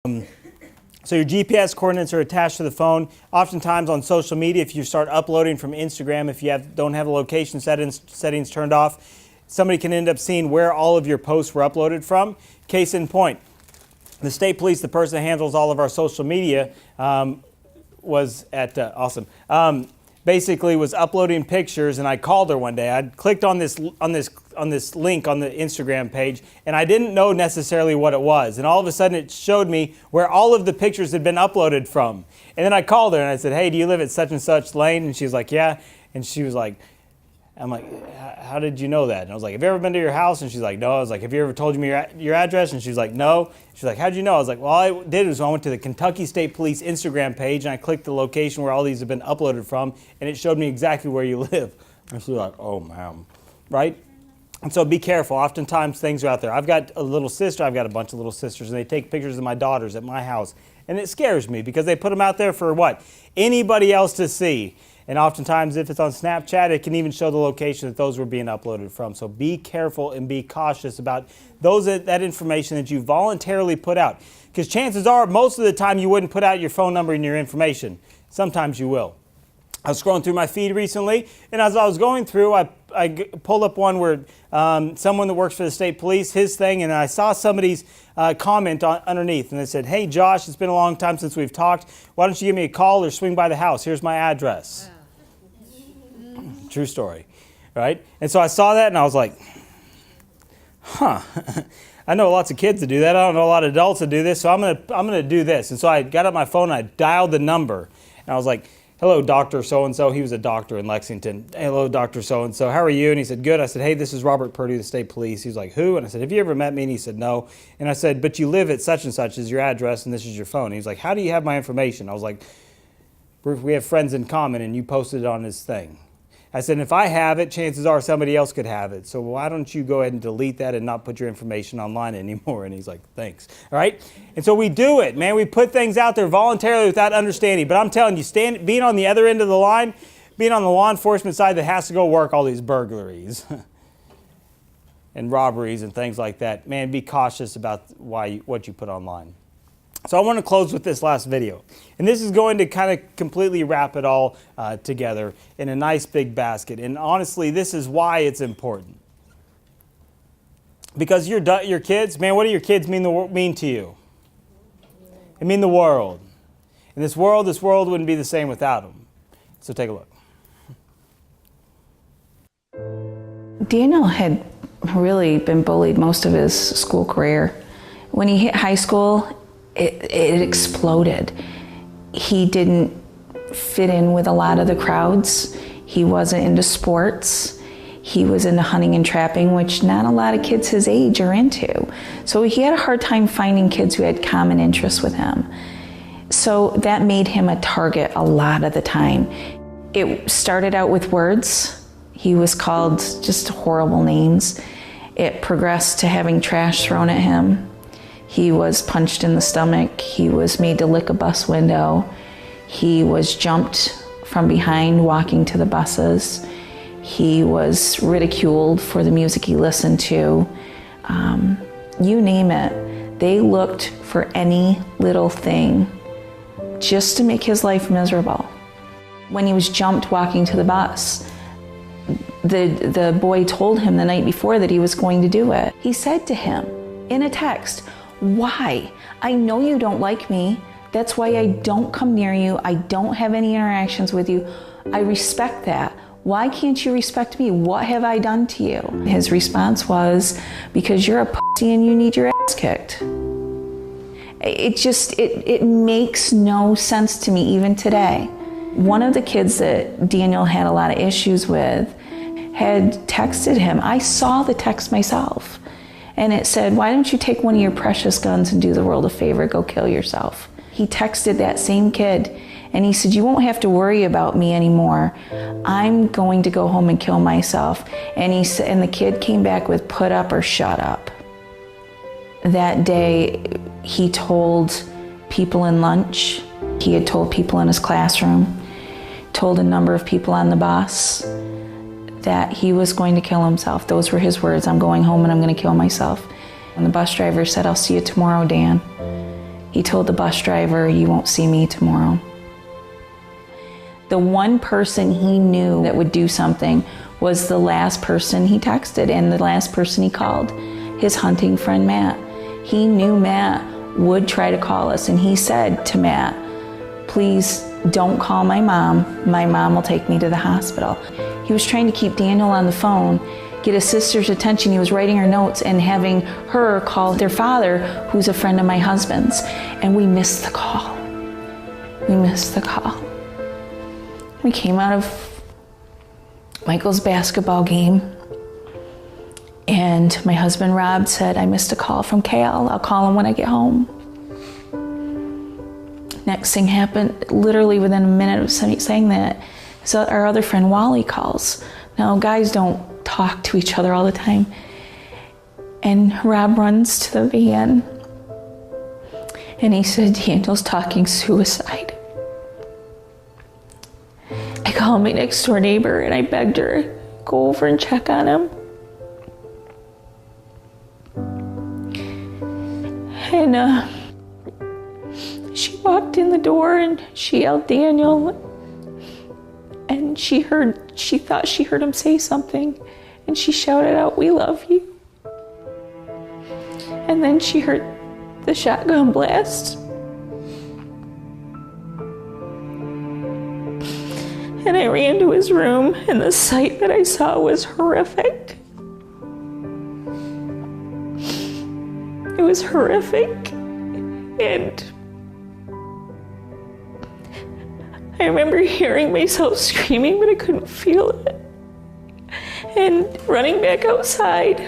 So your GPS coordinates are attached to the phone. Oftentimes on social media, if you start uploading from Instagram, if you don't have the location settings turned off, somebody can end up seeing where all of your posts were uploaded from. Case in point, the state police, the person that handles all of our social media, was at basically was uploading pictures, and I called her one day. I clicked on this link on the Instagram page, and I didn't know necessarily what it was. And all of a sudden, it showed me where all of the pictures had been uploaded from. And then I called her and I said, "Hey, do you live at such and such lane?" And she was like, "Yeah." And she was like, I'm like, "How did you know that?" And I was like, "Have you ever been to your house?" And she's like, "No." I was like, "Have you ever told me your address?" And she's like, "No." She's like, "How'd you know?" I was like, "Well, all I did was I went to the Kentucky State Police Instagram page and I clicked the location where all these have been uploaded from, and it showed me exactly where you live." And she's like, "Oh, ma'am," right? And so be careful. Oftentimes things are out there. I've got a little sister. I've got a bunch of little sisters, and they take pictures of my daughters at my house, and it scares me because they put them out there for what? Anybody else to see. And oftentimes, if it's on Snapchat, it can even show the location that those were being uploaded from. So be careful and be cautious about that information that you voluntarily put out. Because chances are, most of the time, you wouldn't put out your phone number and your information. Sometimes you will. I was scrolling through my feed recently, and as I was going through, I pulled up one where someone that works for the state police, his thing, and I saw somebody's comment underneath, and they said, "Hey, Josh, it's been a long time since we've talked. Why don't you give me a call or swing by the house? Here's my address." Wow. True story, right? And so I saw that and I was like, huh, I know lots of kids that do that. I don't know a lot of adults that do this, so I'm gonna do this. And so I got up my phone and I dialed the number, and I was like, "Hello, Dr. So-and-so." He was a doctor in Lexington. "Hello, Dr. So-and-so. How are you?" And he said, "Good." I said, "Hey, this is Robert Purdue, the state police." He was like, "Who?" And I said, "Have you ever met me?" And he said, "No." And I said, "But you live at such and such is your address, and this is your phone." And he was like, "How do you have my information?" I was like, "We have friends in common, and you posted it on this thing." I said, "If I have it, chances are somebody else could have it. So why don't you go ahead and delete that and not put your information online anymore?" And he's like, "Thanks." All right? And so we do it, man. We put things out there voluntarily without understanding. But I'm telling you, being on the other end of the line, being on the law enforcement side that has to go work all these burglaries and robberies and things like that, man, be cautious about what you put online. So I want to close with this last video. And this is going to kind of completely wrap it all together in a nice big basket. And honestly, this is why it's important. Because your kids, man, what do your kids mean to you? They mean the world. And this world wouldn't be the same without them. So take a look. Daniel had really been bullied most of his school career. When he hit high school, it exploded. He didn't fit in with a lot of the crowds. He wasn't into sports. He was into hunting and trapping, which not a lot of kids his age are into. So he had a hard time finding kids who had common interests with him. So that made him a target a lot of the time. It started out with words. He was called just horrible names. It progressed to having trash thrown at him. He was punched in the stomach. He was made to lick a bus window. He was jumped from behind walking to the buses. He was ridiculed for the music he listened to. You name it. They looked for any little thing just to make his life miserable. When he was jumped walking to the bus, the boy told him the night before that he was going to do it. He said to him in a text, "Why? I know you don't like me. That's why I don't come near you. I don't have any interactions with you. I respect that. Why can't you respect me? What have I done to you?" His response was, "Because you're a pussy and you need your ass kicked." It makes no sense to me even today. One of the kids that Daniel had a lot of issues with had texted him. I saw the text myself. And it said, "Why don't you take one of your precious guns and do the world a favor, go kill yourself?" He texted that same kid and he said, "You won't have to worry about me anymore. I'm going to go home and kill myself." And the kid came back with, "Put up or shut up." That day, he told people in lunch, he had told people in his classroom, told a number of people on the bus that he was going to kill himself. Those were his words, "I'm going home and I'm going to kill myself." And the bus driver said, "I'll see you tomorrow, Dan." He told the bus driver, "You won't see me tomorrow." The one person he knew that would do something was the last person he texted and the last person he called, his hunting friend Matt. He knew Matt would try to call us, and he said to Matt, "Please don't call my mom. My mom will take me to the hospital." He was trying to keep Daniel on the phone, get his sister's attention. He was writing her notes and having her call their father, who's a friend of my husband's, and we missed the call. We missed the call. We came out of Michael's basketball game, and my husband Rob said, "I missed a call from Cal. I'll call him when I get home." Next thing happened, literally within a minute of saying that, so our other friend Wally calls. Now, guys don't talk to each other all the time. And Rob runs to the van, and he said, "Daniel's talking suicide." I called my next door neighbor, and I begged her to go over and check on him. And she walked in the door and she yelled, "Daniel," and she thought she heard him say something, and she shouted out, "We love you." And then she heard the shotgun blast. And I ran to his room, and the sight that I saw was horrific. It was horrific, and I remember hearing myself screaming, but I couldn't feel it. And running back outside,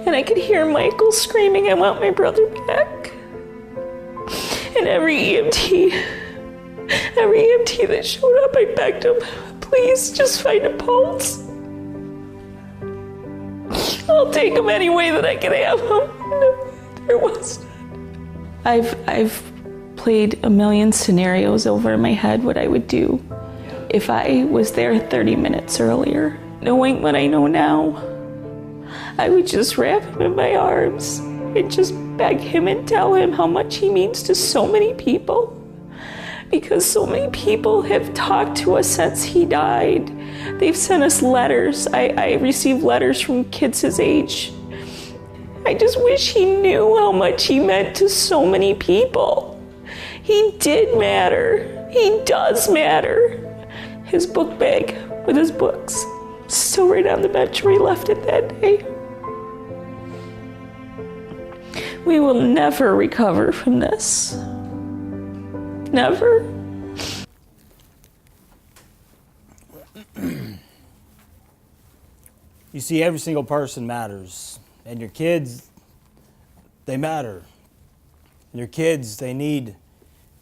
and I could hear Michael screaming, "I want my brother back." And every EMT that showed up, I begged him, "Please just find a pulse. I'll take him any way that I can have him." No, there was none. I've played a million scenarios over in my head what I would do if I was there 30 minutes earlier. Knowing what I know now, I would just wrap him in my arms and just beg him and tell him how much he means to so many people. Because so many people have talked to us since he died. They've sent us letters. I received letters from kids his age. I just wish he knew how much he meant to so many people. He did matter. He does matter. His book bag with his books, still right on the bench where he left it that day. We will never recover from this. Never. You see, every single person matters. And your kids, they matter. And your kids, they need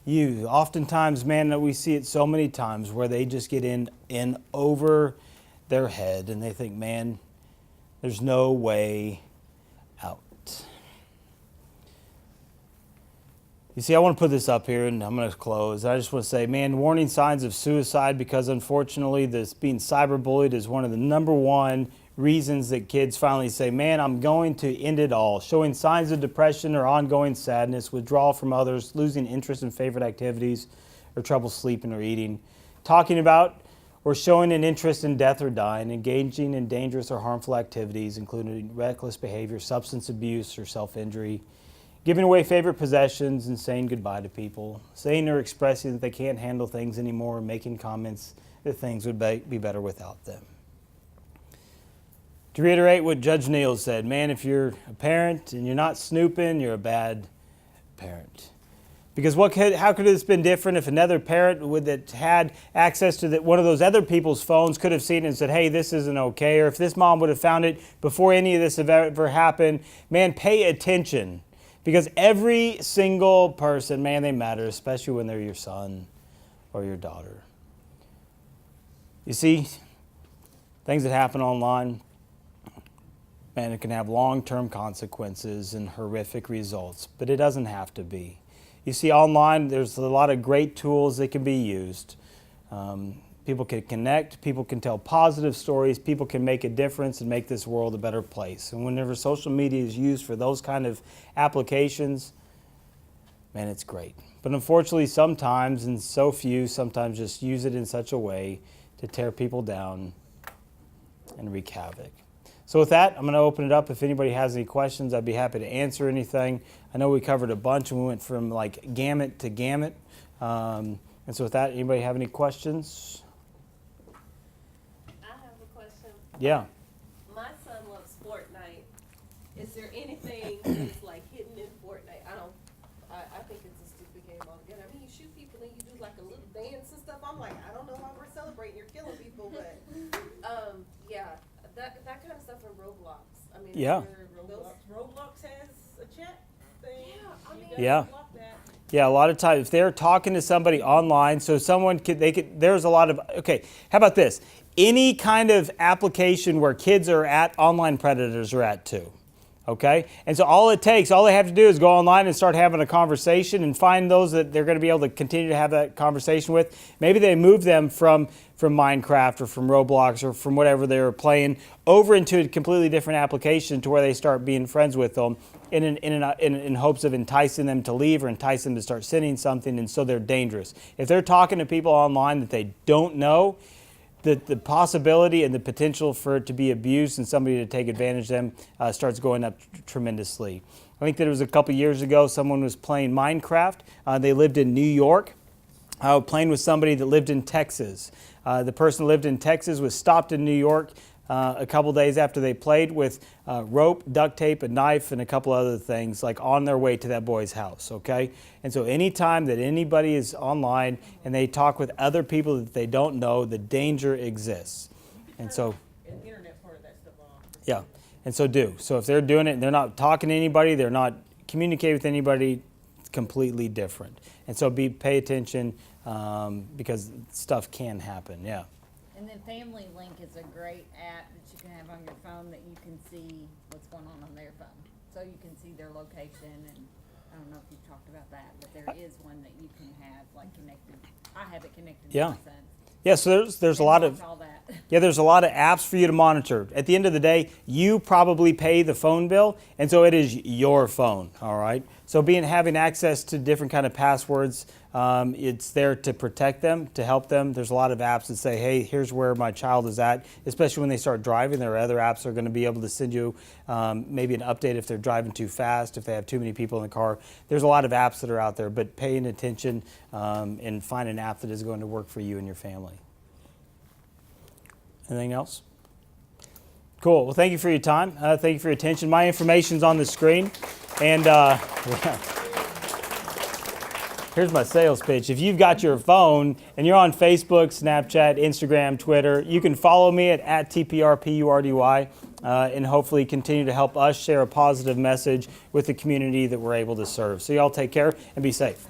you. Oftentimes, man, we see it so many times where they just get in over their head and they think, man, there's no way out. You see, I want to put this up here, and I'm going to close. I just want to say, man, warning signs of suicide, because unfortunately, this being cyberbullied is one of the number one reasons that kids finally say, man, I'm going to end it all. Showing signs of depression or ongoing sadness, withdrawal from others, losing interest in favorite activities, or trouble sleeping or eating. Talking about or showing an interest in death or dying, engaging in dangerous or harmful activities, including reckless behavior, substance abuse, or self-injury. Giving away favorite possessions and saying goodbye to people. Saying or expressing that they can't handle things anymore, or making comments that things would be better without them. To reiterate what Judge Neal said, man, if you're a parent and you're not snooping, you're a bad parent. Because how could this have been different if another parent that had access to one of those other people's phones could have seen it and said, hey, this isn't okay, or if this mom would have found it before any of this ever happened, man, pay attention. Because every single person, man, they matter, especially when they're your son or your daughter. You see, things that happen online, man, it can have long-term consequences and horrific results, but it doesn't have to be. You see, online, there's a lot of great tools that can be used. People can connect, people can tell positive stories, people can make a difference and make this world a better place. And whenever social media is used for those kind of applications, man, it's great. But unfortunately, sometimes, and so few, sometimes just use it in such a way to tear people down and wreak havoc. So with that, I'm going to open it up. If anybody has any questions, I'd be happy to answer anything. I know we covered a bunch and we went from like gamut to gamut. And so with that, anybody have any questions? I have a question. Yeah. My son loves Fortnite. Is there anything that's like hidden in Fortnite? I think it's a stupid game altogether. I mean, you shoot people and you do like a little dance and stuff. I'm like, I don't know why we're celebrating. You're killing people, but yeah, that kind of stuff in Roblox. I mean, Yeah. Roblox has a chat thing. Yeah, I mean, Yeah. Block that. Yeah, a lot of times if they're talking to somebody online, so someone there's a lot of, okay, how about this? Any kind of application where kids are at, online predators are at too. Okay? And so all they have to do is go online and start having a conversation and find those that they're going to be able to continue to have that conversation with. Maybe they move them from Minecraft or from Roblox or from whatever they were playing over into a completely different application to where they start being friends with them in hopes of enticing them to leave or enticing them to start sending something, and so they're dangerous. If they're talking to people online that they don't know, the possibility and the potential for it to be abused and somebody to take advantage of them starts going up tremendously. I think that it was a couple years ago, someone was playing Minecraft. They lived in New York, playing with somebody that lived in Texas. The person who lived in Texas was stopped in New York a couple days after they played with rope, duct tape, a knife, and a couple other things, like on their way to that boy's house, okay? And so anytime that anybody is online and they talk with other people that they don't know, the danger exists. And so, And internet part of that stuff off. yeah, and so do. So if they're doing it and they're not talking to anybody, they're not communicating with anybody, it's completely different. And so pay attention because stuff can happen, yeah. And then Family Link is a great app that you can have on your phone that you can see what's going on their phone. So you can see their location, and I don't know if you've talked about that, but there is one that you can have like connected. I have it connected Yeah. to my son. Yeah, so there's a lot of All that. there's a lot of apps for you to monitor. At the end of the day, you probably pay the phone bill, and so it is your phone, all right? So having access to different kind of passwords, it's there to protect them, to help them. There's a lot of apps that say, hey, here's where my child is at, especially when they start driving. There are other apps that are going to be able to send you maybe an update if they're driving too fast, if they have too many people in the car. There's a lot of apps that are out there, but paying attention and find an app that is going to work for you and your family. Anything else? Cool. Well, thank you for your time. Thank you for your attention. My information's on the screen. And yeah. Here's my sales pitch. If you've got your phone and you're on Facebook, Snapchat, Instagram, Twitter, you can follow me at TPRPURDY and hopefully continue to help us share a positive message with the community that we're able to serve. So y'all take care and be safe.